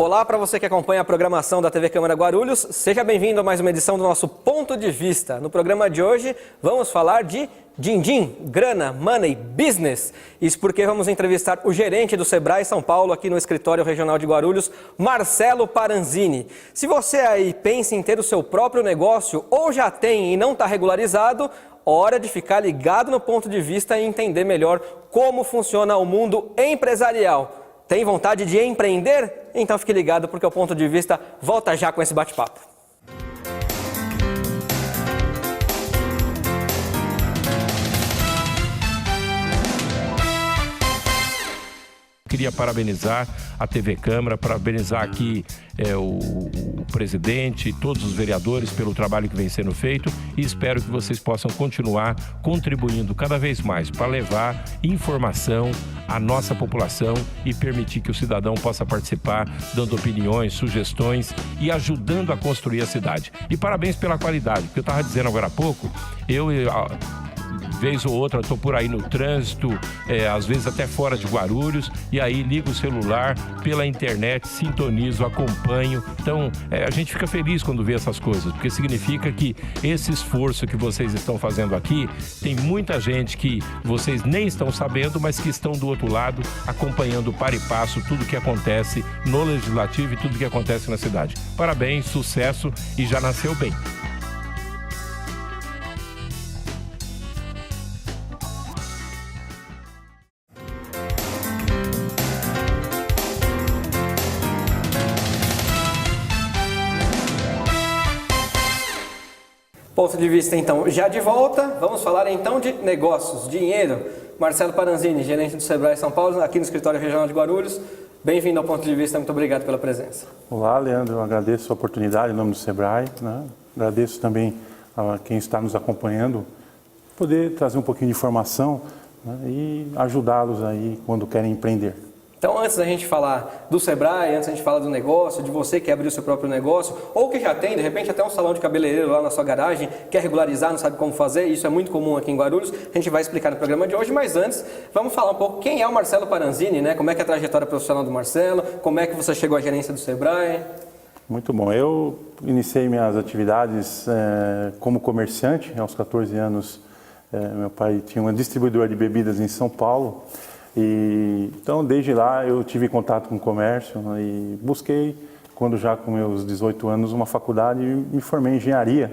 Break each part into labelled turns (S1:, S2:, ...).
S1: Olá para você que acompanha a programação da TV Câmara Guarulhos, seja bem-vindo a mais uma edição do nosso Ponto de Vista. No programa de hoje vamos falar de din-din, grana, money, business. Isso porque vamos entrevistar o gerente do Sebrae São Paulo aqui no Escritório Regional de Guarulhos, Marcelo Paranzini. Se você aí pensa em ter o seu próprio negócio ou já tem e não está regularizado, hora de ficar ligado no Ponto de Vista e entender melhor como funciona o mundo empresarial. Tem vontade de empreender? Então fique ligado porque o Ponto de Vista volta já com esse bate-papo.
S2: Queria parabenizar a TV Câmara, parabenizar aqui o presidente e todos os vereadores pelo trabalho que vem sendo feito e espero que vocês possam continuar contribuindo cada vez mais para levar informação à nossa população e permitir que o cidadão possa participar, dando opiniões, sugestões e ajudando a construir a cidade. E parabéns pela qualidade, porque eu estava dizendo agora há pouco, vez ou outra estou por aí no trânsito, às vezes até fora de Guarulhos, e aí ligo o celular pela internet, sintonizo, acompanho. Então a gente fica feliz quando vê essas coisas, porque significa que esse esforço que vocês estão fazendo aqui, tem muita gente que vocês nem estão sabendo, mas que estão do outro lado, acompanhando para e passo tudo que acontece no Legislativo e tudo que acontece na cidade. Parabéns, sucesso e já nasceu bem.
S1: Ponto de Vista, então, já de volta. Vamos falar, então, de negócios, dinheiro. Marcelo Paranzini, gerente do Sebrae São Paulo, aqui no Escritório Regional de Guarulhos. Bem-vindo ao Ponto de Vista, muito obrigado pela presença.
S3: Olá, Leandro, eu agradeço a oportunidade em nome do Sebrae, né? Agradeço também a quem está nos acompanhando, poder trazer um pouquinho de informação, né? E ajudá-los aí quando querem empreender.
S1: Então, antes da gente falar do Sebrae, antes da gente falar do negócio, de você que abriu o seu próprio negócio, ou que já tem, de repente, até um salão de cabeleireiro lá na sua garagem, quer regularizar, não sabe como fazer, isso é muito comum aqui em Guarulhos, a gente vai explicar no programa de hoje, mas antes, vamos falar um pouco quem é o Marcelo Paranzini, né? Como é que é a trajetória profissional do Marcelo, como é que você chegou à gerência do Sebrae?
S3: Muito bom, eu iniciei minhas atividades como comerciante, aos 14 anos, meu pai tinha uma distribuidora de bebidas em São Paulo. Então, desde lá, eu tive contato com o comércio, né, e busquei, quando já com meus 18 anos, uma faculdade e me formei em engenharia.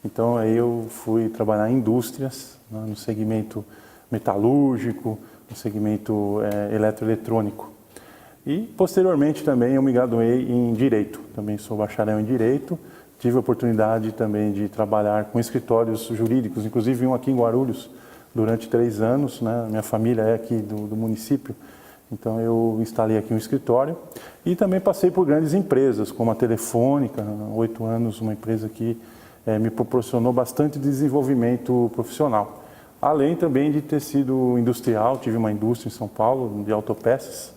S3: Então, aí eu fui trabalhar em indústrias, né, no segmento metalúrgico, no segmento eletroeletrônico. E, posteriormente, também eu me graduei em Direito. Também sou bacharel em Direito. Tive a oportunidade também de trabalhar com escritórios jurídicos, inclusive um aqui em Guarulhos, durante 3 anos, né? Minha família é aqui do município, então eu instalei aqui um escritório e também passei por grandes empresas, como a Telefônica, há 8 anos, uma empresa que me proporcionou bastante desenvolvimento profissional. Além também de ter sido industrial, tive uma indústria em São Paulo de autopeças,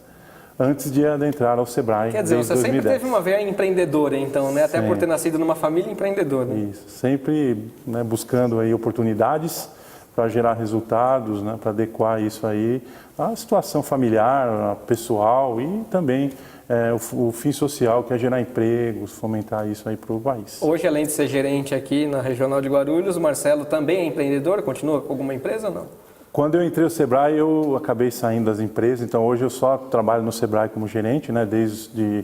S3: antes de adentrar ao Sebrae.
S1: Quer dizer, você
S3: 2010.
S1: sempre teve uma veia empreendedora, então, né? Até
S3: Sim.
S1: por ter nascido numa família empreendedora.
S3: Isso, sempre, né, buscando aí oportunidades para gerar resultados, né, para adequar isso aí à situação familiar, pessoal e também o fim social, que é gerar empregos, fomentar isso aí para o país.
S1: Hoje, além de ser gerente aqui na Regional de Guarulhos, o Marcelo também é empreendedor? Continua com alguma empresa ou não?
S3: Quando eu entrei no Sebrae, eu acabei saindo das empresas, então hoje eu só trabalho no Sebrae como gerente, né, desde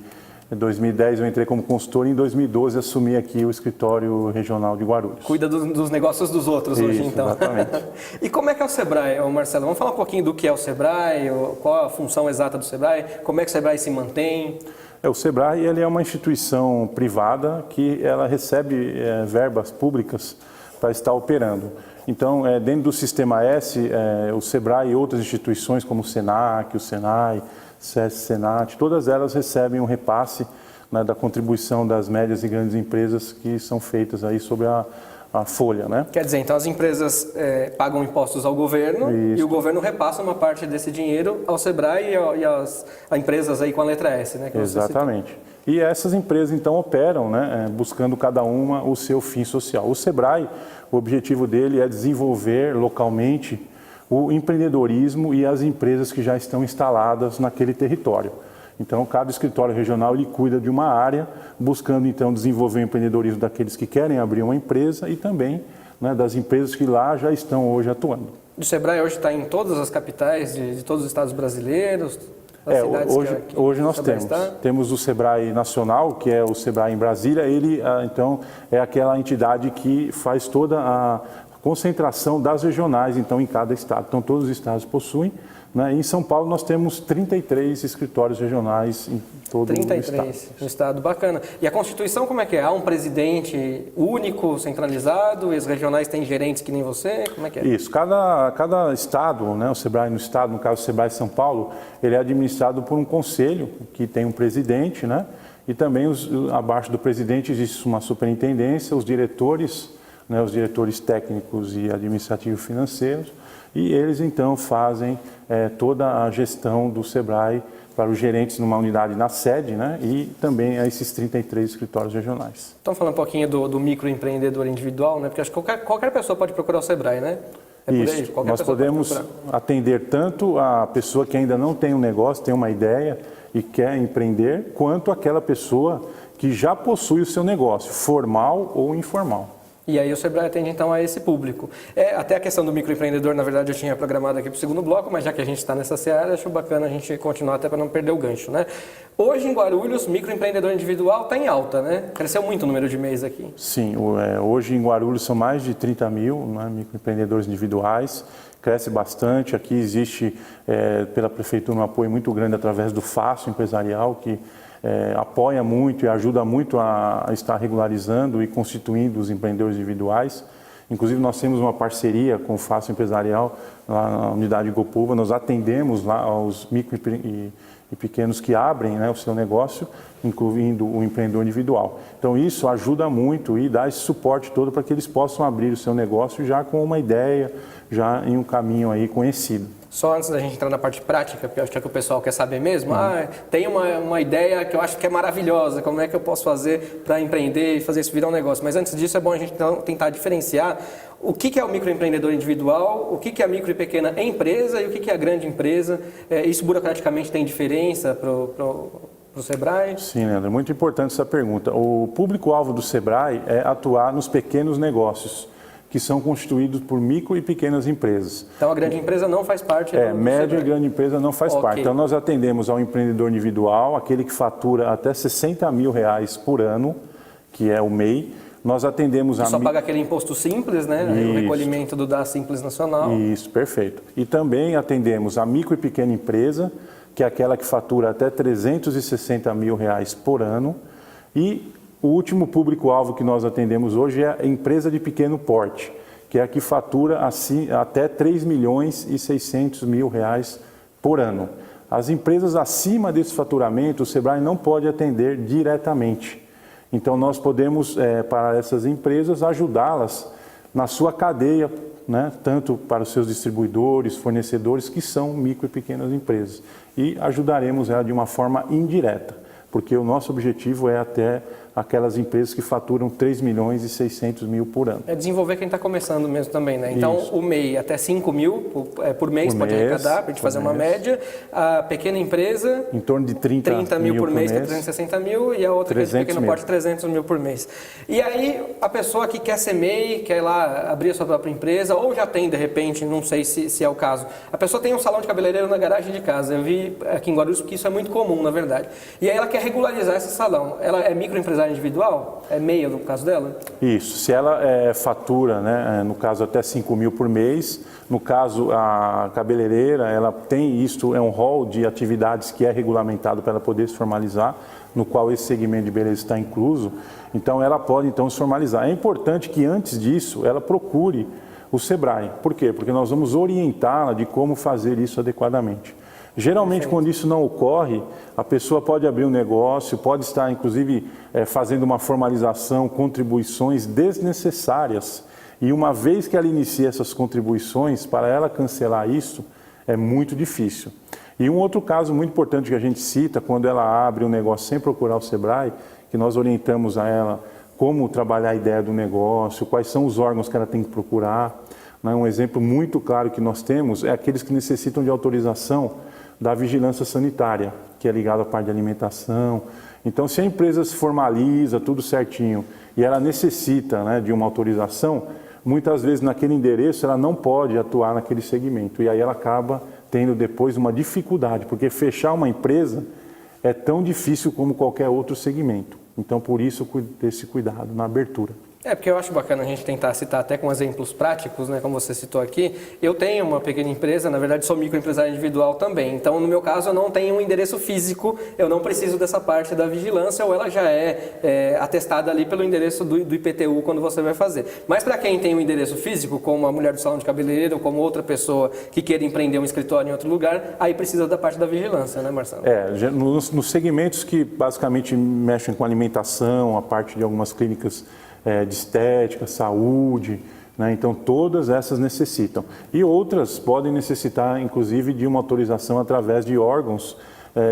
S3: 2010 eu entrei como consultor e em 2012 assumi aqui o escritório regional de Guarulhos.
S1: Cuida dos negócios dos outros hoje, então.
S3: Exatamente.
S1: E como é que é o Sebrae, Marcelo? Vamos falar um pouquinho do que é o Sebrae, qual a função exata do Sebrae, como é que o Sebrae se mantém?
S3: O Sebrae ele é uma instituição privada que ela recebe verbas públicas para estar operando. Então, dentro do Sistema S, o Sebrae e outras instituições como o Senac, o Senai, SESC, Senat, todas elas recebem um repasse, né, da contribuição das médias e grandes empresas que são feitas aí sobre a folha, né? Quer
S1: dizer, então as empresas pagam impostos ao governo. Isso. E o governo repassa uma parte desse dinheiro ao Sebrae e às empresas aí com a letra S, né?
S3: Exatamente. E essas empresas então operam, né, buscando cada uma o seu fim social. O Sebrae, o objetivo dele é desenvolver localmente o empreendedorismo e as empresas que já estão instaladas naquele território. Então, cada escritório regional ele cuida de uma área, buscando então desenvolver o empreendedorismo daqueles que querem abrir uma empresa e também, né, das empresas que lá já estão hoje atuando.
S1: O Sebrae hoje está em todas as capitais de todos os estados brasileiros?
S3: Hoje nós temos o Sebrae Nacional, que é o Sebrae em Brasília. Ele, então, é aquela entidade que faz toda a concentração das regionais, então, em cada estado. Então, todos os estados possuem. Né? Em São Paulo, nós temos 33 escritórios regionais em todo o estado.
S1: 33 no estado, bacana. E a Constituição, como é que é? Há um presidente único, centralizado, e os regionais têm gerentes que nem você? Como é que é?
S3: Isso, cada estado, né, o Sebrae no estado, no caso o Sebrae São Paulo, ele é administrado por um conselho que tem um presidente, né? E também abaixo do presidente existe uma superintendência, os diretores, né, os diretores técnicos e administrativos financeiros, e eles então fazem toda a gestão do Sebrae para os gerentes numa unidade na sede, né, e também a esses 33 escritórios regionais.
S1: Então, falando um pouquinho do microempreendedor individual, né, porque acho que qualquer pessoa pode procurar o Sebrae, né? É por aí,
S3: isso, nós podemos atender tanto a pessoa que ainda não tem um negócio, tem uma ideia e quer empreender, quanto aquela pessoa que já possui o seu negócio, formal ou informal.
S1: E aí o Sebrae atende então a esse público. Até a questão do microempreendedor, na verdade, eu tinha programado aqui para o segundo bloco, mas já que a gente está nessa seara, acho bacana a gente continuar até para não perder o gancho, né? Hoje em Guarulhos, microempreendedor individual está em alta, né? Cresceu muito o número de MEIs aqui.
S3: Sim, hoje em Guarulhos são mais de 30 mil, né, microempreendedores individuais, cresce bastante. Aqui existe, pela Prefeitura, um apoio muito grande através do Fácil Empresarial, que apoia muito e ajuda muito a estar regularizando e constituindo os empreendedores individuais. Inclusive, nós temos uma parceria com o Fácil Empresarial, lá na unidade Gopuva. Nós atendemos lá aos micro e pequenos que abrem, né, o seu negócio, incluindo o empreendedor individual. Então, isso ajuda muito e dá esse suporte todo para que eles possam abrir o seu negócio já com uma ideia, já em um caminho aí conhecido.
S1: Só antes da gente entrar na parte prática, porque eu acho que o pessoal quer saber mesmo, tem uma ideia que eu acho que é maravilhosa, como é que eu posso fazer para empreender e fazer isso virar um negócio? Mas antes disso é bom a gente tentar diferenciar o que é o microempreendedor individual, o que é a micro e pequena empresa e o que é a grande empresa. Isso burocraticamente tem diferença para o Sebrae?
S3: Sim, Leandro, é muito importante essa pergunta. O público-alvo do Sebrae é atuar nos pequenos negócios, que são constituídos por micro e pequenas empresas.
S1: Então a grande empresa não faz parte do
S3: média
S1: Sebrae.
S3: e grande empresa não faz parte. Então nós atendemos ao empreendedor individual, aquele que fatura até R$60 mil por ano, que é o MEI. Nós atendemos
S1: só paga aquele imposto simples, né? O recolhimento do DAS Simples Nacional.
S3: Isso, perfeito. E também atendemos a micro e pequena empresa, que é aquela que fatura até R$360 mil por ano. E o último público-alvo que nós atendemos hoje é a empresa de pequeno porte, que é a que fatura até R$3.600.000 por ano. As empresas acima desse faturamento, o Sebrae não pode atender diretamente. Então, nós podemos, para essas empresas, ajudá-las na sua cadeia, né, tanto para os seus distribuidores, fornecedores, que são micro e pequenas empresas. E ajudaremos ela de uma forma indireta, porque o nosso objetivo é até aquelas empresas que faturam R$3.600.000 por ano.
S1: É desenvolver quem está começando mesmo também, né? Então,
S3: Isso.
S1: o MEI até R$5 mil por mês pode arrecadar, para a gente fazer uma média. A pequena empresa...
S3: Em torno de 30
S1: mil por mês, que é 360 mil, e a outra que é de pequeno porte, 300 mil por mês. E aí, a pessoa que quer ser MEI, quer ir lá abrir a sua própria empresa, ou já tem, de repente, não sei se é o caso, a pessoa tem um salão de cabeleireiro na garagem de casa. Eu vi aqui em Guarulhos, porque isso é muito comum, na verdade. E aí ela quer regularizar esse salão. Ela é microempresária individual? É MEI no caso dela?
S3: Isso. Se ela fatura, né, no caso até 5 mil por mês, no caso a cabeleireira, ela tem isto, é um rol de atividades que é regulamentado para ela poder se formalizar, no qual esse segmento de beleza está incluso, então ela pode então se formalizar. É importante que antes disso ela procure o Sebrae. Por quê? Porque nós vamos orientá-la de como fazer isso adequadamente. Geralmente, quando isso não ocorre, a pessoa pode abrir um negócio, pode estar, inclusive, fazendo uma formalização, contribuições desnecessárias. E uma vez que ela inicia essas contribuições, para ela cancelar isso, é muito difícil. E um outro caso muito importante que a gente cita, quando ela abre um negócio sem procurar o Sebrae, que nós orientamos a ela como trabalhar a ideia do negócio, quais são os órgãos que ela tem que procurar. Um exemplo muito claro que nós temos é aqueles que necessitam de autorização da vigilância sanitária, que é ligado à parte de alimentação. Então, se a empresa se formaliza, tudo certinho, e ela necessita, né, de uma autorização, muitas vezes naquele endereço ela não pode atuar naquele segmento. E aí ela acaba tendo depois uma dificuldade, porque fechar uma empresa é tão difícil como qualquer outro segmento. Então, por isso, ter esse cuidado na abertura.
S1: Porque eu acho bacana a gente tentar citar até com exemplos práticos, né, como você citou aqui. Eu tenho uma pequena empresa, na verdade sou microempresário individual também. Então, no meu caso, eu não tenho um endereço físico, eu não preciso dessa parte da vigilância, ou ela já é atestada ali pelo endereço do IPTU quando você vai fazer. Mas para quem tem um endereço físico, como a mulher do salão de cabeleireiro, ou como outra pessoa que queira empreender um escritório em outro lugar, aí precisa da parte da vigilância, né, Marcelo?
S3: Nos segmentos que basicamente mexem com alimentação, a parte de algumas clínicas de estética, saúde, né? Então todas essas necessitam. E outras podem necessitar, inclusive, de uma autorização através de órgãos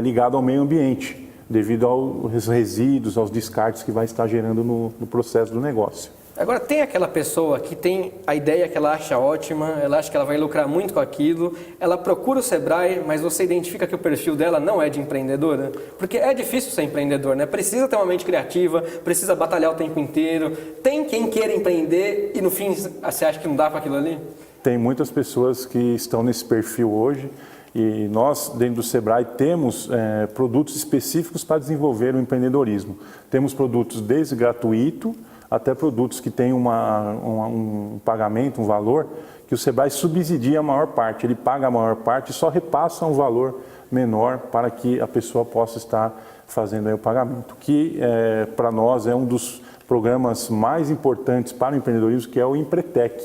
S3: ligados ao meio ambiente, devido aos resíduos, aos descartes que vai estar gerando no processo do negócio.
S1: Agora, tem aquela pessoa que tem a ideia que ela acha ótima, ela acha que ela vai lucrar muito com aquilo, ela procura o Sebrae, mas você identifica que o perfil dela não é de empreendedora? Porque é difícil ser empreendedor, né? Precisa ter uma mente criativa, precisa batalhar o tempo inteiro. Tem quem queira empreender e no fim você acha que não dá para aquilo ali?
S3: Tem muitas pessoas que estão nesse perfil hoje e nós, dentro do Sebrae, temos produtos específicos para desenvolver o empreendedorismo. Temos produtos desde gratuito até produtos que têm um pagamento, um valor, que o Sebrae subsidia a maior parte. Ele paga a maior parte e só repassa um valor menor para que a pessoa possa estar fazendo aí o pagamento. Que, para nós, é um dos programas mais importantes para o empreendedorismo, que é o Empretec.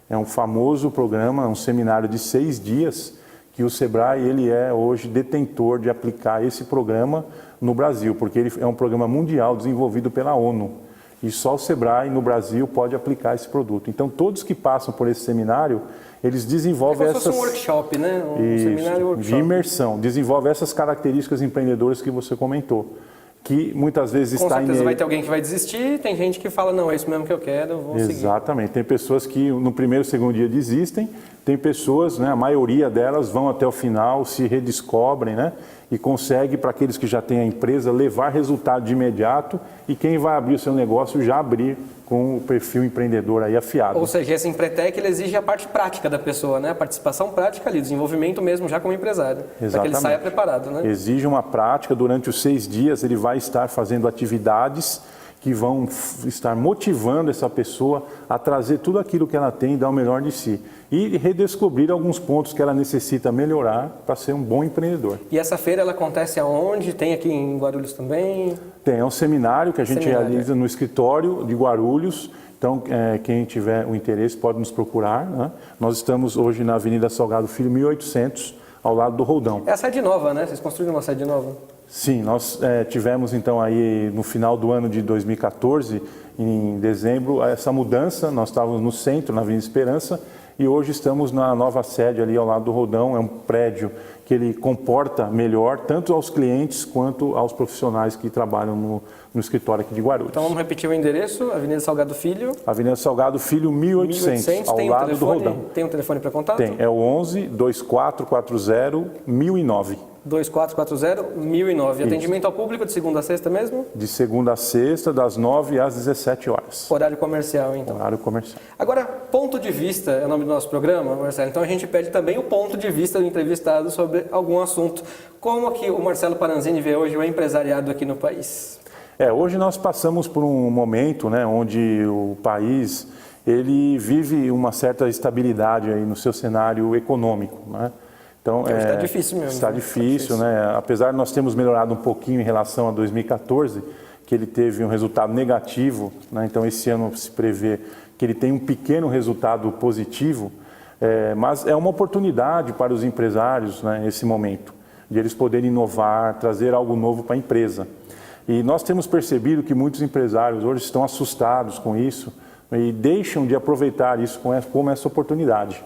S3: É um famoso programa, um seminário de 6 dias, que o Sebrae ele é hoje detentor de aplicar esse programa no Brasil, porque ele é um programa mundial desenvolvido pela ONU. E só o Sebrae no Brasil pode aplicar esse produto. Então, todos que passam por esse seminário, eles desenvolvem
S1: essas... É como se fosse um workshop, né?
S3: Seminário workshop. De imersão. Desenvolve essas características empreendedoras que você comentou. Que muitas vezes
S1: com
S3: está
S1: certeza vai ter alguém que vai desistir, tem gente que fala, não, é isso mesmo que eu quero, vou seguir.
S3: Exatamente. Tem pessoas que no primeiro, segundo dia desistem, tem pessoas, né, a maioria delas vão até o final, se redescobrem, né, e consegue, para aqueles que já têm a empresa, levar resultado de imediato e quem vai abrir o seu negócio já abrir com o perfil empreendedor aí afiado.
S1: Ou seja, esse Empretec ele exige a parte prática da pessoa, né? A participação prática ali, desenvolvimento mesmo já como empresário. Para que ele saia preparado, né?
S3: Exige uma prática, durante os 6 dias ele vai estar fazendo atividades que vão estar motivando essa pessoa a trazer tudo aquilo que ela tem e dar o melhor de si. E redescobrir alguns pontos que ela necessita melhorar para ser um bom empreendedor.
S1: E essa feira ela acontece aonde? Tem aqui em Guarulhos também?
S3: Tem, é um seminário que a gente realiza no escritório de Guarulhos. Então, quem tiver o interesse pode nos procurar, né? Nós estamos hoje na Avenida Salgado Filho, 1800, ao lado do Roldão.
S1: É a sede nova, né? Vocês construíram uma sede nova?
S3: Sim, nós tivemos então aí no final do ano de 2014, em dezembro, essa mudança. Nós estávamos no centro, na Avenida Esperança, e hoje estamos na nova sede ali ao lado do Roldão. É um prédio que ele comporta melhor tanto aos clientes quanto aos profissionais que trabalham no escritório aqui de Guarulhos.
S1: Então vamos repetir o endereço, Avenida Salgado Filho.
S3: Avenida Salgado Filho, 1800, ao lado do Roldão.
S1: Tem um telefone para contato?
S3: Tem, é o 11 2440 1009.
S1: 2440-1009. Atendimento ao público de segunda a sexta mesmo?
S3: De segunda a sexta, das 9 às 17 horas.
S1: Horário comercial, então.
S3: Horário comercial.
S1: Agora, ponto de vista é o nome do nosso programa, Marcelo. Então a gente pede também o ponto de vista do entrevistado sobre algum assunto. Como que o Marcelo Paranzini vê hoje o empresariado aqui no país?
S3: Hoje nós passamos por um momento, né, onde o país ele vive uma certa estabilidade aí no seu cenário econômico, né? Então,
S1: está difícil mesmo.
S3: Está difícil, né? Apesar de nós termos melhorado um pouquinho em relação a 2014, que ele teve um resultado negativo, né? Então esse ano se prevê que ele tem um pequeno resultado positivo, mas é uma oportunidade para os empresários, né, esse momento, de eles poderem inovar, trazer algo novo para a empresa. E nós temos percebido que muitos empresários hoje estão assustados com isso e deixam de aproveitar isso como essa oportunidade.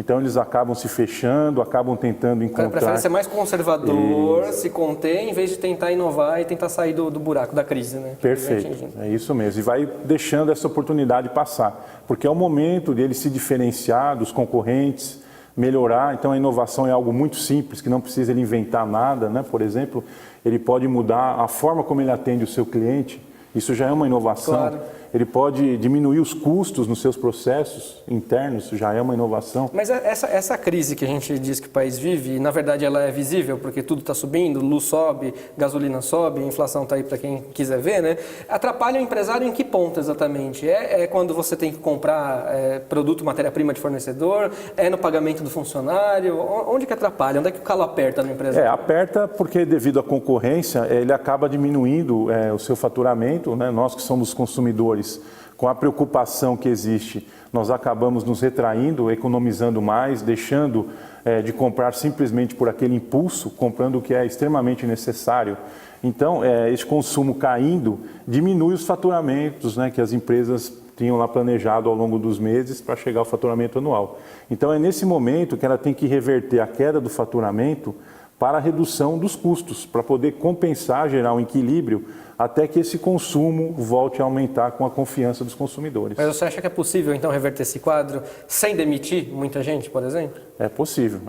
S3: Então eles acabam se fechando, acabam tentando encontrar... O cara
S1: prefere ser mais conservador, se conter, em vez de tentar inovar e tentar sair do buraco da crise, né?
S3: Perfeito, é isso mesmo. E vai deixando essa oportunidade passar, porque é o momento dele se diferenciar dos concorrentes, melhorar. Então a inovação é algo muito simples, que não precisa ele inventar nada, né? Por exemplo, ele pode mudar a forma como ele atende o seu cliente, isso já é uma inovação.
S1: Claro.
S3: Ele pode diminuir os custos nos seus processos internos, isso já é uma inovação.
S1: Mas essa crise que a gente diz que o país vive, na verdade ela é visível, porque tudo está subindo, luz sobe, gasolina sobe, a inflação está aí para quem quiser ver, né? Atrapalha o empresário em que ponto exatamente? É quando você tem que comprar produto, matéria-prima de fornecedor? É no pagamento do funcionário? Onde que atrapalha? Onde é que o calo aperta no empresário?
S3: Aperta porque devido à concorrência, ele acaba diminuindo o seu faturamento, né? Nós que somos consumidores, com a preocupação que existe, nós acabamos nos retraindo, economizando mais, deixando de comprar simplesmente por aquele impulso, comprando o que é extremamente necessário. Então, esse consumo caindo diminui os faturamentos, né, que as empresas tinham lá planejado ao longo dos meses para chegar ao faturamento anual. Então, é nesse momento que ela tem que reverter a queda do faturamento para a redução dos custos, para poder compensar, gerar um equilíbrio, até que esse consumo volte a aumentar com a confiança dos consumidores.
S1: Mas você acha que é possível, então, reverter esse quadro sem demitir muita gente, por exemplo?
S3: É possível.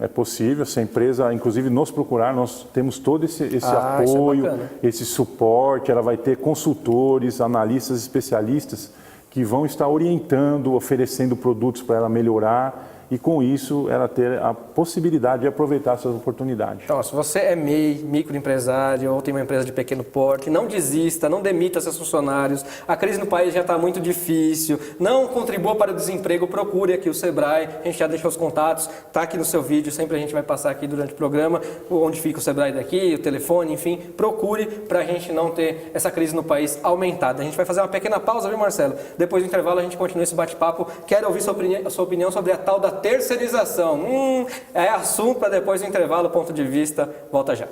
S3: Se a empresa, inclusive, nos procurar, nós temos todo esse apoio, esse suporte, ela vai ter consultores, analistas, especialistas que vão estar orientando, oferecendo produtos para ela melhorar, e com isso ela ter a possibilidade de aproveitar essas oportunidades.
S1: Então, se você é MEI, microempresário ou tem uma empresa de pequeno porte, não desista, não demita seus funcionários, a crise no país já está muito difícil, não contribua para o desemprego, procure aqui o Sebrae, a gente já deixou os contatos, está aqui no seu vídeo, sempre a gente vai passar aqui durante o programa, onde fica o Sebrae daqui, o telefone, enfim, procure para a gente não ter essa crise no país aumentada. A gente vai fazer uma pequena pausa, viu, Marcelo? Depois do intervalo a gente continua esse bate-papo, quero ouvir sua opinião sobre a tal da terceirização. É assunto para depois do intervalo, ponto de vista. Volta já.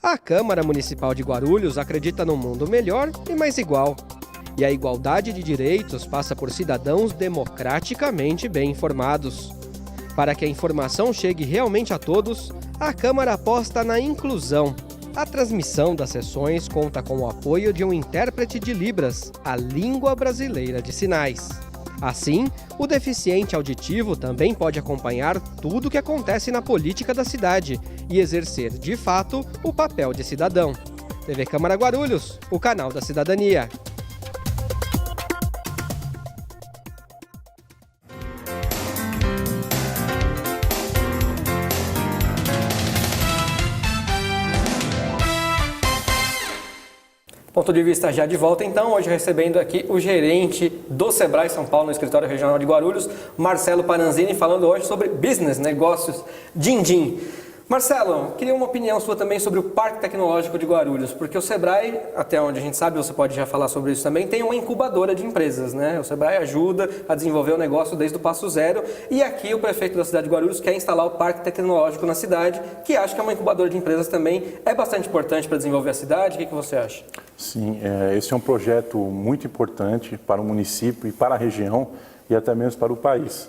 S1: A Câmara Municipal de Guarulhos acredita num mundo melhor e mais igual. E a igualdade de direitos passa por cidadãos democraticamente bem informados. Para que a informação chegue realmente a todos, a Câmara aposta na inclusão. A transmissão das sessões conta com o apoio de um intérprete de Libras, a língua brasileira de sinais. Assim, o deficiente auditivo também pode acompanhar tudo o que acontece na política da cidade e exercer, de fato, o papel de cidadão. TV Câmara Guarulhos, o canal da cidadania. Ponto de vista já de volta, então, hoje recebendo aqui o gerente do Sebrae São Paulo, no escritório regional de Guarulhos, Marcelo Paranzini, falando hoje sobre business, negócios, din-din. Marcelo, queria uma opinião sua também sobre o Parque Tecnológico de Guarulhos, porque o Sebrae, até onde a gente sabe, você pode já falar sobre isso também, tem uma incubadora de empresas, né? O Sebrae ajuda a desenvolver o negócio desde o passo zero, e aqui o prefeito da cidade de Guarulhos quer instalar o Parque Tecnológico na cidade, que acho que é uma incubadora de empresas também, é bastante importante para desenvolver a cidade. O que você acha?
S3: Sim, esse é um projeto muito importante para o município e para a região e até mesmo para o país.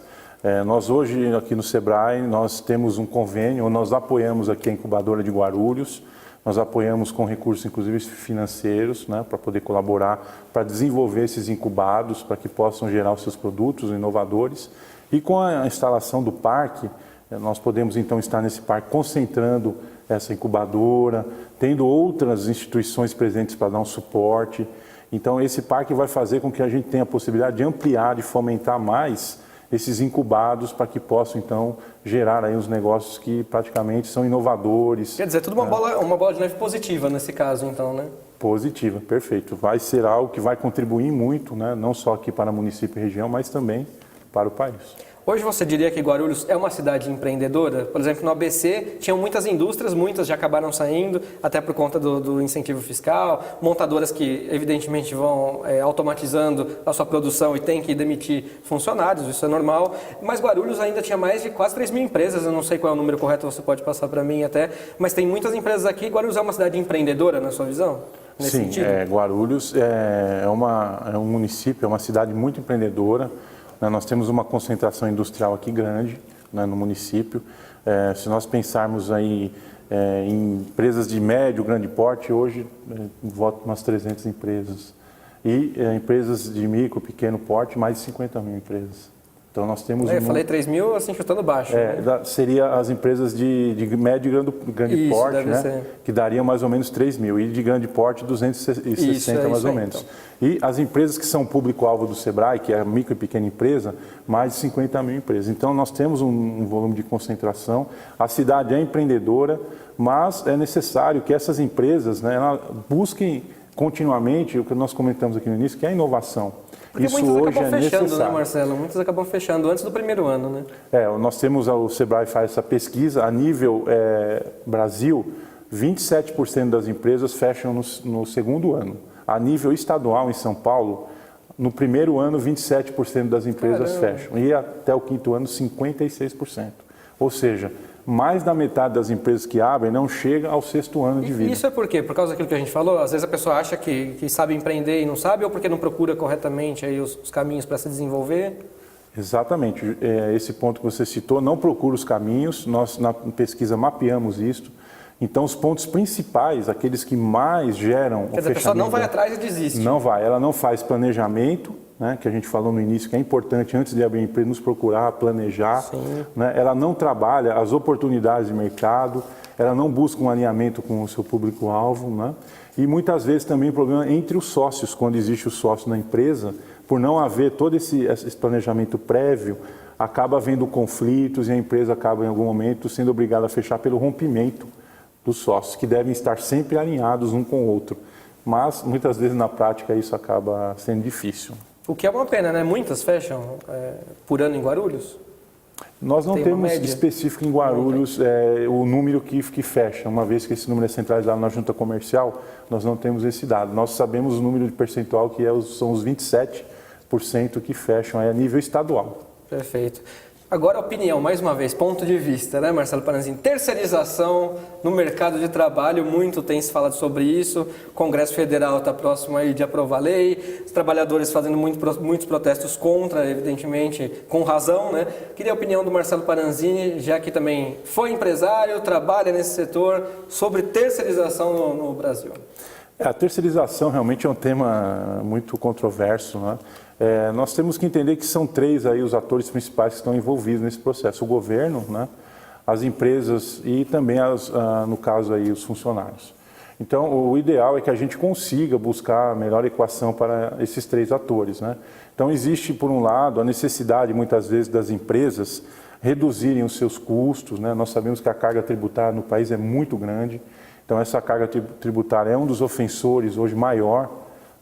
S3: Nós hoje aqui no Sebrae, nós temos um convênio, nós apoiamos aqui a incubadora de Guarulhos, nós apoiamos com recursos inclusive financeiros, né, para poder colaborar, para desenvolver esses incubados, para que possam gerar os seus produtos inovadores. E com a instalação do parque, nós podemos então estar nesse parque concentrando essa incubadora, tendo outras instituições presentes para dar um suporte. Então esse parque vai fazer com que a gente tenha a possibilidade de ampliar, de fomentar mais esses incubados para que possam, então, gerar aí os negócios que praticamente são inovadores.
S1: Quer dizer, tudo uma bola de neve positiva nesse caso, então, né?
S3: Positiva, perfeito. Vai ser algo que vai contribuir muito, né? Não só aqui para o município e região, mas também para o país.
S1: Hoje você diria que Guarulhos é uma cidade empreendedora? Por exemplo, no ABC tinham muitas indústrias, muitas já acabaram saindo, até por conta do incentivo fiscal, montadoras que evidentemente vão automatizando a sua produção e tem que demitir funcionários, isso é normal, mas Guarulhos ainda tinha mais de quase 3 mil empresas, eu não sei qual é o número correto, você pode passar para mim até, mas tem muitas empresas aqui. Guarulhos é uma cidade empreendedora, na sua visão? Nesse
S3: Sim,
S1: sentido?
S3: Guarulhos é um município, é uma cidade muito empreendedora. Nós temos uma concentração industrial aqui grande, né, no município. Se nós pensarmos aí Em empresas de médio, grande porte, hoje, volta umas 300 empresas. E empresas de micro, pequeno porte, mais de 50 mil empresas. Então nós temos...
S1: Eu falei 3 mil, assim, chutando baixo.
S3: Seria as empresas de médio e grande porte, né? Que dariam mais ou menos 3 mil. E de grande porte, 260 mais ou menos. Então. E as empresas que são público-alvo do Sebrae, que é a micro e pequena empresa, mais de 50 mil empresas. Então nós temos um volume de concentração. A cidade é empreendedora, mas é necessário que essas empresas, né, elas busquem continuamente o que nós comentamos aqui no início, que é a inovação.
S1: Porque
S3: isso
S1: muitas
S3: hoje
S1: acabam fechando,
S3: necessário.
S1: né, Marcelo? Muitas acabam fechando antes do primeiro ano, né?
S3: Nós temos, o Sebrae faz essa pesquisa, a nível Brasil, 27% das empresas fecham no segundo ano. A nível estadual, em São Paulo, no primeiro ano, 27% das empresas fecham. E até o quinto ano, 56%. Ou seja, mais da metade das empresas que abrem não chega ao sexto ano de vida.
S1: Isso é por quê? Por causa daquilo que a gente falou? Às vezes a pessoa acha que sabe empreender e não sabe, ou porque não procura corretamente aí os caminhos para se desenvolver?
S3: Exatamente. Esse ponto que você citou, não procura os caminhos, nós na pesquisa mapeamos isso. Então, os pontos principais, aqueles que mais geram...
S1: Quer dizer, a pessoa não vai atrás e desiste.
S3: Não vai, ela não faz planejamento, né, que a gente falou no início, que é importante, antes de abrir empresa, nos procurar, planejar. Né, ela não trabalha as oportunidades de mercado, ela não busca um alinhamento com o seu público-alvo. Né, e muitas vezes também problema entre os sócios, quando existe o sócio na empresa, por não haver todo esse planejamento prévio, acaba havendo conflitos e a empresa acaba, em algum momento, sendo obrigada a fechar pelo rompimento dos sócios, que devem estar sempre alinhados um com o outro. Mas, muitas vezes, na prática, isso acaba sendo difícil.
S1: O que é uma pena, né? Muitas fecham por ano em Guarulhos?
S3: Nós não temos específico em Guarulhos o número que fecha. Uma vez que esse número é centralizado na junta comercial, nós não temos esse dado. Nós sabemos o número de percentual que são os 27% que fecham a nível estadual.
S1: Perfeito. Agora, opinião, mais uma vez, ponto de vista, né, Marcelo Paranzini? Terceirização no mercado de trabalho, muito tem se falado sobre isso. O Congresso Federal está próximo aí de aprovar a lei, os trabalhadores fazendo muitos protestos contra, evidentemente, com razão, né? Queria a opinião do Marcelo Paranzini, já que também foi empresário, trabalha nesse setor, sobre terceirização no Brasil.
S3: A terceirização realmente é um tema muito controverso, né? Nós temos que entender que são 3 aí os atores principais que estão envolvidos nesse processo: o governo, né, as empresas e também, no caso, aí, os funcionários. Então, o ideal é que a gente consiga buscar a melhor equação para esses 3 atores, né? Então, existe, por um lado, a necessidade, muitas vezes, das empresas reduzirem os seus custos, né? Nós sabemos que a carga tributária no país é muito grande, então essa carga tributária é um dos ofensores hoje maior,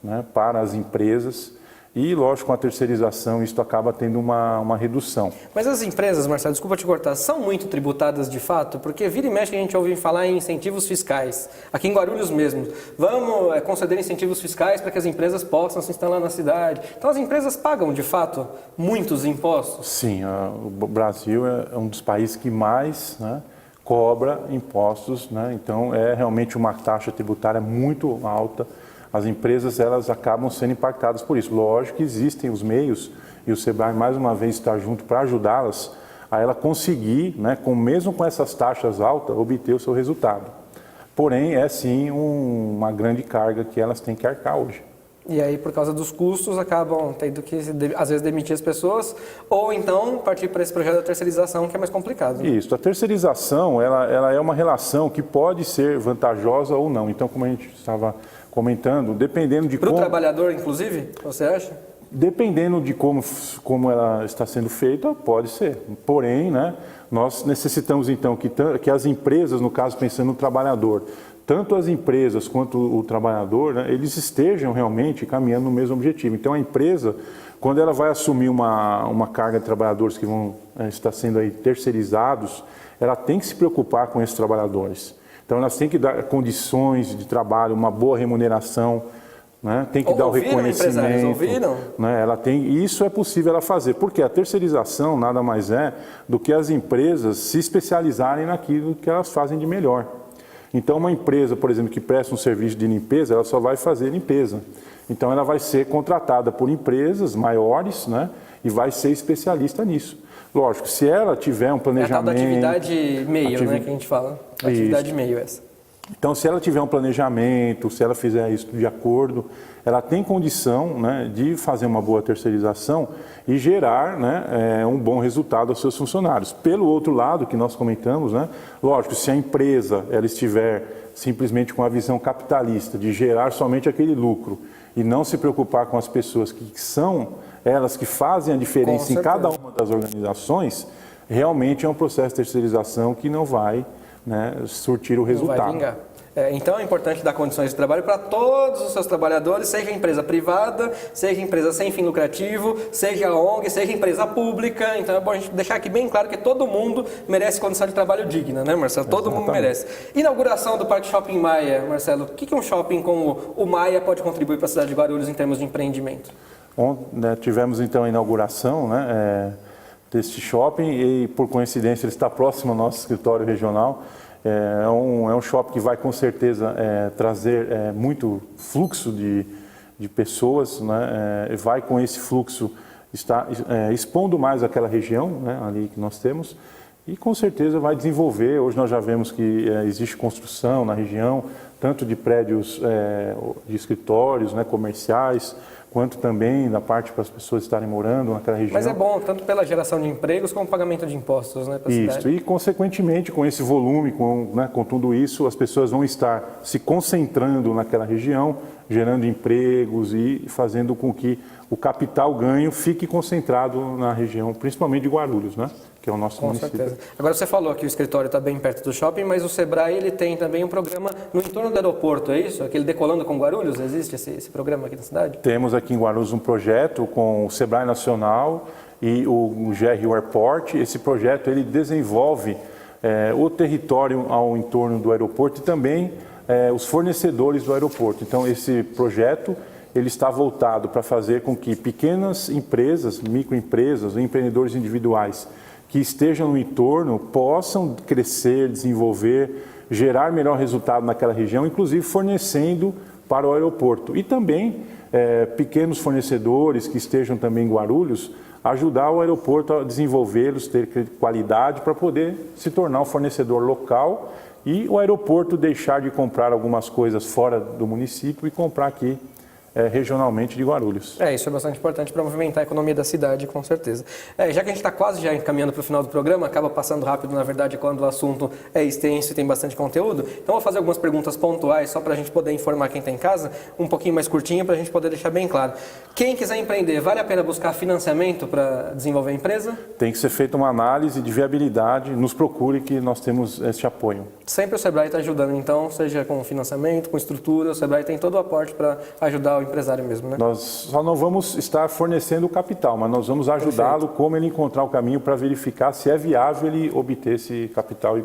S3: né, para as empresas. E, lógico, com a terceirização, isso acaba tendo uma redução.
S1: Mas as empresas, Marcelo, desculpa te cortar, são muito tributadas de fato? Porque vira e mexe a gente ouve falar em incentivos fiscais. Aqui em Guarulhos mesmo. Vamos conceder incentivos fiscais para que as empresas possam se instalar na cidade. Então, as empresas pagam, de fato, muitos impostos?
S3: Sim, o Brasil é um dos países que mais, né, cobra impostos, né? Então, é realmente uma taxa tributária muito alta. As empresas, elas acabam sendo impactadas por isso. Lógico que existem os meios, e o Sebrae, mais uma vez, está junto para ajudá-las a ela conseguir, né, mesmo com essas taxas altas, obter o seu resultado. Porém, é sim uma grande carga que elas têm que arcar hoje.
S1: E aí, por causa dos custos, acabam tendo que, às vezes, demitir as pessoas, ou então partir para esse projeto da terceirização, que é mais complicado. Né?
S3: Isso, a terceirização, ela é uma relação que pode ser vantajosa ou não. Então, como a gente estava comentando, dependendo de
S1: como... Para o trabalhador, inclusive, você acha?
S3: Dependendo de como ela está sendo feita, pode ser. Porém, né, nós necessitamos, então, que as empresas, no caso, pensando no trabalhador, tanto as empresas quanto o trabalhador, né, eles estejam realmente caminhando no mesmo objetivo. Então, a empresa, quando ela vai assumir uma carga de trabalhadores que vão estar sendo aí terceirizados, ela tem que se preocupar com esses trabalhadores. Então, elas têm que dar condições de trabalho, uma boa remuneração, né? Tem que dar o reconhecimento.
S1: Ouviram?
S3: Né? E isso é possível ela fazer, porque a terceirização nada mais é do que as empresas se especializarem naquilo que elas fazem de melhor. Então, uma empresa, por exemplo, que presta um serviço de limpeza, ela só vai fazer limpeza. Então, ela vai ser contratada por empresas maiores, né? E vai ser especialista nisso. Lógico, se ela tiver um planejamento...
S1: É a tal da atividade meio, né, que a gente fala. Atividade meio essa.
S3: Então, se ela tiver um planejamento, se ela fizer isso de acordo, ela tem condição, né, de fazer uma boa terceirização e gerar, né, um bom resultado aos seus funcionários. Pelo outro lado, que nós comentamos, né, lógico, se a empresa ela estiver simplesmente com a visão capitalista de gerar somente aquele lucro e não se preocupar com as pessoas que são elas que fazem a diferença em cada uma das organizações, realmente é um processo de terceirização que não vai, né, surtir o resultado.
S1: Não vai vingar. Então é importante dar condições de trabalho para todos os seus trabalhadores, seja empresa privada, seja empresa sem fim lucrativo, seja ONG, seja empresa pública. Então é bom a gente deixar aqui bem claro que todo mundo merece condição de trabalho digna, né, Marcelo? Todo mundo merece. Inauguração do Parque Shopping Maia, Marcelo. O que um shopping como o Maia pode contribuir para a cidade de Guarulhos em termos de empreendimento? Ontem,
S3: né, tivemos então a inauguração, né, deste shopping e, por coincidência, ele está próximo ao nosso escritório regional. É um shopping que vai com certeza trazer muito fluxo de pessoas, né? Vai com esse fluxo estar expondo mais aquela região, né, ali que nós temos, e com certeza vai desenvolver. Hoje nós já vemos que existe construção na região, tanto de prédios de escritórios, né, comerciais, quanto também da parte para as pessoas estarem morando naquela região.
S1: Mas é bom, tanto pela geração de empregos como pagamento de impostos, né, para a cidade.
S3: Isso, e consequentemente com esse volume, com tudo isso, as pessoas vão estar se concentrando naquela região, gerando empregos e fazendo com que o capital ganho fique concentrado na região, principalmente de Guarulhos, né? Que é o nosso município. Com certeza.
S1: Agora você falou que o escritório está bem perto do shopping, mas o Sebrae ele tem também um programa no entorno do aeroporto, é isso? Aquele Decolando com Guarulhos, existe esse programa aqui na cidade?
S3: Temos aqui em Guarulhos um projeto com o Sebrae Nacional e o GR Airport. Esse projeto ele desenvolve o território ao entorno do aeroporto e também os fornecedores do aeroporto. Então esse projeto ele está voltado para fazer com que pequenas empresas, microempresas, empreendedores individuais que estejam no entorno possam crescer, desenvolver, gerar melhor resultado naquela região, inclusive fornecendo para o aeroporto. E também pequenos fornecedores que estejam também em Guarulhos, ajudar o aeroporto a desenvolvê-los, ter qualidade para poder se tornar um fornecedor local e o aeroporto deixar de comprar algumas coisas fora do município e comprar aqui regionalmente de Guarulhos.
S1: Isso é bastante importante para movimentar a economia da cidade, com certeza. Já que a gente está quase já encaminhando para o final do programa, acaba passando rápido, na verdade, quando o assunto é extenso e tem bastante conteúdo. Então, vou fazer algumas perguntas pontuais, só para a gente poder informar quem está em casa, um pouquinho mais curtinho, para a gente poder deixar bem claro. Quem quiser empreender, vale a pena buscar financiamento para desenvolver a empresa?
S3: Tem que ser feita uma análise de viabilidade, nos procure que nós temos este apoio.
S1: Sempre o Sebrae está ajudando, então, seja com financiamento, com estrutura, o Sebrae tem todo o aporte para ajudar o empresário mesmo, né?
S3: Nós só não vamos estar fornecendo o capital, mas nós vamos ajudá-lo como ele encontrar o caminho para verificar se é viável ele obter esse capital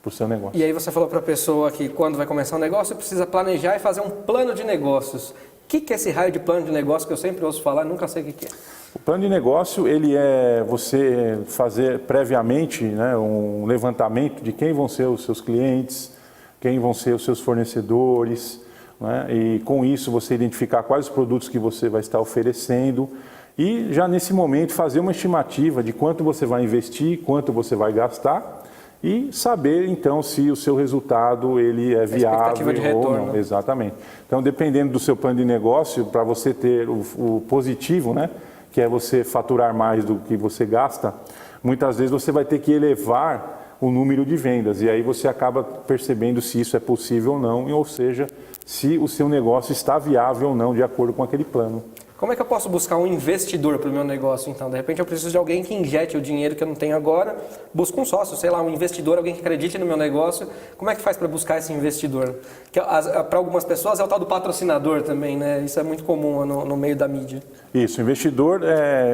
S3: para o seu negócio.
S1: E aí você falou para a pessoa que quando vai começar um negócio precisa planejar e fazer um plano de negócios. O que é esse raio de plano de negócio que eu sempre ouço falar, nunca sei o que é?
S3: O plano de negócio, ele é você fazer previamente, né, um levantamento de quem vão ser os seus clientes, quem vão ser os seus fornecedores, né, e com isso você identificar quais os produtos que você vai estar oferecendo e já nesse momento fazer uma estimativa de quanto você vai investir, quanto você vai gastar e saber então se o seu resultado ele é viável
S1: de retorno,
S3: ou não.
S1: né?
S3: Exatamente. Então dependendo do seu plano de negócio, para você ter o positivo, né, que é você faturar mais do que você gasta, muitas vezes você vai ter que elevar o número de vendas e aí você acaba percebendo se isso é possível ou não, ou seja, se o seu negócio está viável ou não de acordo com aquele plano.
S1: Como é que eu posso buscar um investidor para o meu negócio, então? De repente eu preciso de alguém que injete o dinheiro que eu não tenho agora, busco um sócio, sei lá, um investidor, alguém que acredite no meu negócio. Como é que faz para buscar esse investidor? Para algumas pessoas é o tal do patrocinador também, né? Isso é muito comum no meio da mídia.
S3: Isso, o investidor,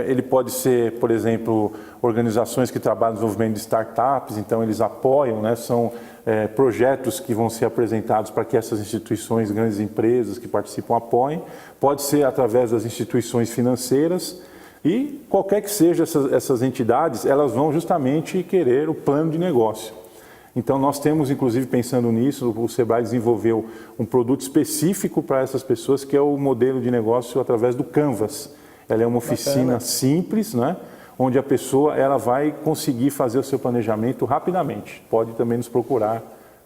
S3: ele pode ser, por exemplo, organizações que trabalham no desenvolvimento de startups, então eles apoiam, né? São projetos que vão ser apresentados para que essas instituições, grandes empresas que participam apoiem. Pode ser através das instituições financeiras e qualquer que seja essas entidades, elas vão justamente querer o plano de negócio. Então nós temos, inclusive pensando nisso, o Sebrae desenvolveu um produto específico para essas pessoas que é o modelo de negócio através do Canvas. Ela é uma oficina simples, né? onde a pessoa ela vai conseguir fazer o seu planejamento rapidamente. Pode também nos procurar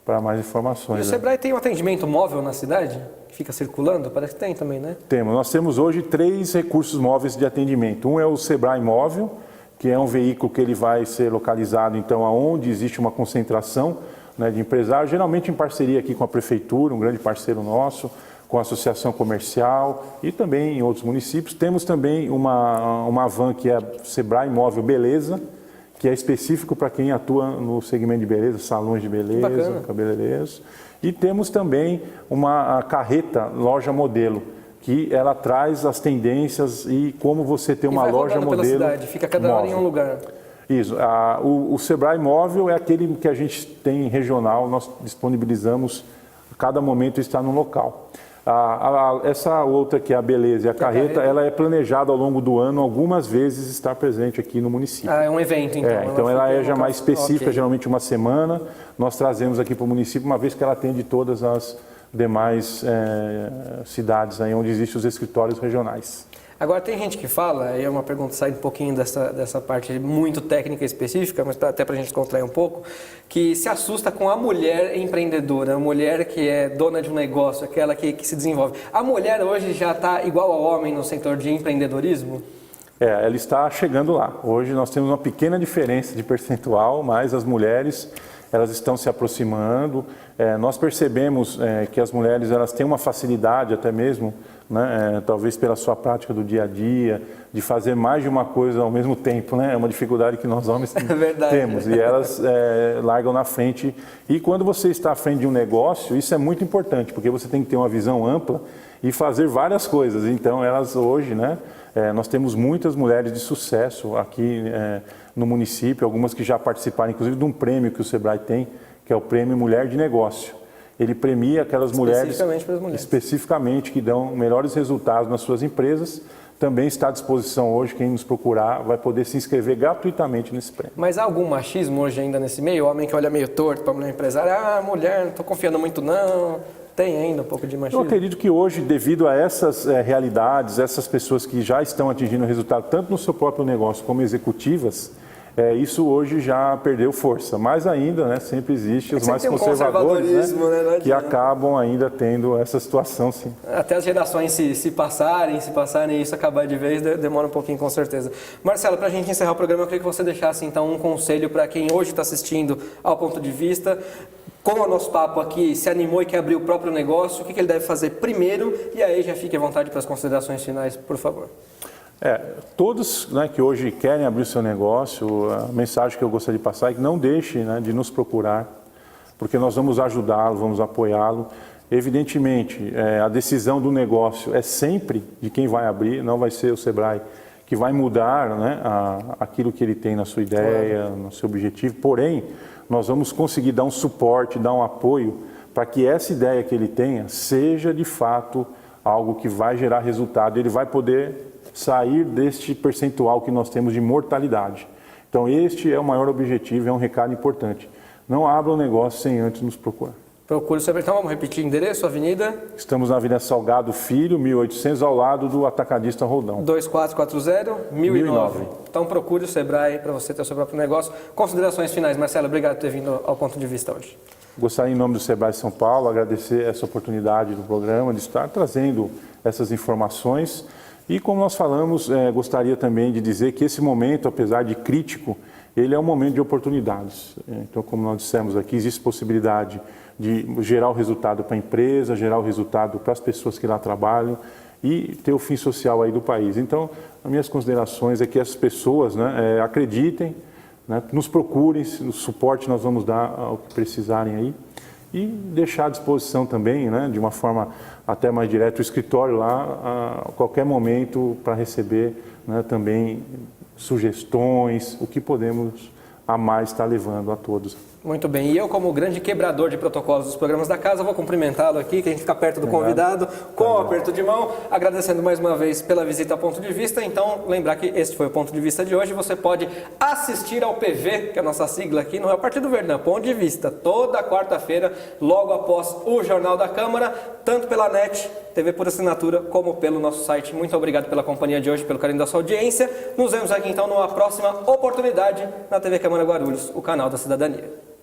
S3: para mais
S1: E o
S3: informações.
S1: Sebrae tem um atendimento móvel na cidade? Que fica circulando? Parece que tem também, né?
S3: Nós temos hoje 3 recursos móveis de atendimento. Um é o Sebrae Móvel, que é um veículo que ele vai ser localizado então aonde existe uma concentração, né, de empresários, geralmente em parceria aqui com a prefeitura, um grande parceiro nosso, com a associação comercial e também em outros municípios. Temos também uma van que é a Sebrae Móvel Beleza, que é específico para quem atua no segmento de beleza, salões de beleza, cabeleireiros. E temos também uma carreta loja modelo, que ela traz as tendências e como você ter uma loja modelo
S1: pela cidade, fica cada hora em um lugar.
S3: Isso. O Sebrae Móvel é aquele que a gente tem regional, nós disponibilizamos a cada momento está no local. Essa outra que é a Beleza e a carreta, ela é planejada ao longo do ano, algumas vezes estar presente aqui no município.
S1: É um evento, então.
S3: Então ela é já mais específica, geralmente uma semana. Nós trazemos aqui para o município, uma vez que ela atende todas as demais cidades aí onde existem os escritórios regionais.
S1: Agora, tem gente que fala, aí é uma pergunta saindo um pouquinho dessa parte muito técnica e específica, mas até para a gente contrair um pouco, que se assusta com a mulher empreendedora, a mulher que é dona de um negócio, aquela que se desenvolve. A mulher hoje já está igual ao homem no setor de empreendedorismo?
S3: Ela está chegando lá. Hoje nós temos uma pequena diferença de percentual, mas as mulheres elas estão se aproximando. Nós percebemos que as mulheres elas têm uma facilidade até mesmo, né, talvez pela sua prática do dia a dia, de fazer mais de uma coisa ao mesmo tempo, né? É uma dificuldade que nós homens temos e elas largam na frente. E quando você está à frente de um negócio, isso é muito importante, porque você tem que ter uma visão ampla e fazer várias coisas. Então elas hoje, né, nós temos muitas mulheres de sucesso aqui no município, algumas que já participaram, inclusive, de um prêmio que o Sebrae tem, que é o Prêmio Mulher de Negócio. Ele premia aquelas mulheres especificamente que dão melhores resultados nas suas empresas. Também está à disposição hoje, quem nos procurar vai poder se inscrever gratuitamente nesse prêmio.
S1: Mas há algum machismo hoje ainda nesse meio? O homem que olha meio torto para a mulher empresária, mulher, não estou confiando muito não. Tem ainda um pouco de machismo?
S3: Eu acredito que hoje, devido a essas realidades, essas pessoas que já estão atingindo resultado, tanto no seu próprio negócio como executivas, isso hoje já perdeu força. Mas ainda, né, sempre existe os mais conservadores, né, que acabam ainda tendo essa situação, sim.
S1: Até as gerações se passarem e isso acabar de vez, demora um pouquinho com certeza. Marcelo, para a gente encerrar o programa, eu queria que você deixasse então um conselho para quem hoje está assistindo ao Ponto de Vista, com o nosso papo aqui, se animou e quer abrir o próprio negócio, o que ele deve fazer primeiro, e aí já fique à vontade para as considerações finais, por favor.
S3: Todos, né, que hoje querem abrir o seu negócio, a mensagem que eu gostaria de passar é que não deixe, né, de nos procurar, porque nós vamos ajudá-lo, vamos apoiá-lo. Evidentemente, a decisão do negócio é sempre de quem vai abrir, não vai ser o Sebrae que vai mudar, né, aquilo que ele tem na sua ideia, no seu objetivo, porém, nós vamos conseguir dar um suporte, dar um apoio para que essa ideia que ele tenha seja de fato algo que vai gerar resultado, ele vai poder sair deste percentual que nós temos de mortalidade. Então este é o maior objetivo, é um recado importante. Não abra um negócio sem antes nos procurar.
S1: Procure o Sebrae. Então vamos repetir o endereço, avenida?
S3: Estamos na Avenida Salgado Filho, 1800, ao lado do Atacadista Roldão.
S1: 2440-1009. Então procure o Sebrae para você ter o seu próprio negócio. Considerações finais, Marcelo, obrigado por ter vindo ao Ponto de Vista hoje.
S3: Gostaria, em nome do Sebrae São Paulo, agradecer essa oportunidade do programa, de estar trazendo essas informações. E como nós falamos, gostaria também de dizer que esse momento, apesar de crítico, ele é um momento de oportunidades. Então, como nós dissemos aqui, existe possibilidade de gerar o resultado para a empresa, gerar o resultado para as pessoas que lá trabalham e ter o fim social aí do país. Então, as minhas considerações é que as pessoas, né, acreditem, né, nos procurem, o suporte nós vamos dar ao que precisarem aí e deixar à disposição também, né, de uma forma até mais direta, o escritório lá a qualquer momento para receber, né, também sugestões, o que podemos a mais estar levando a todos.
S1: Muito bem, e eu como grande quebrador de protocolos dos programas da casa, vou cumprimentá-lo aqui, que a gente fica perto do convidado, com o aperto de mão, agradecendo mais uma vez pela visita ao Ponto de Vista. Então, lembrar que este foi o Ponto de Vista de hoje, você pode assistir ao PV, que é a nossa sigla aqui, não é o Partido Verde, não, Ponto de Vista, toda quarta-feira, logo após o Jornal da Câmara, tanto pela NET, TV por assinatura, como pelo nosso site. Muito obrigado pela companhia de hoje, pelo carinho da sua audiência. Nos vemos aqui então numa próxima oportunidade na TV Câmara Guarulhos, o canal da cidadania.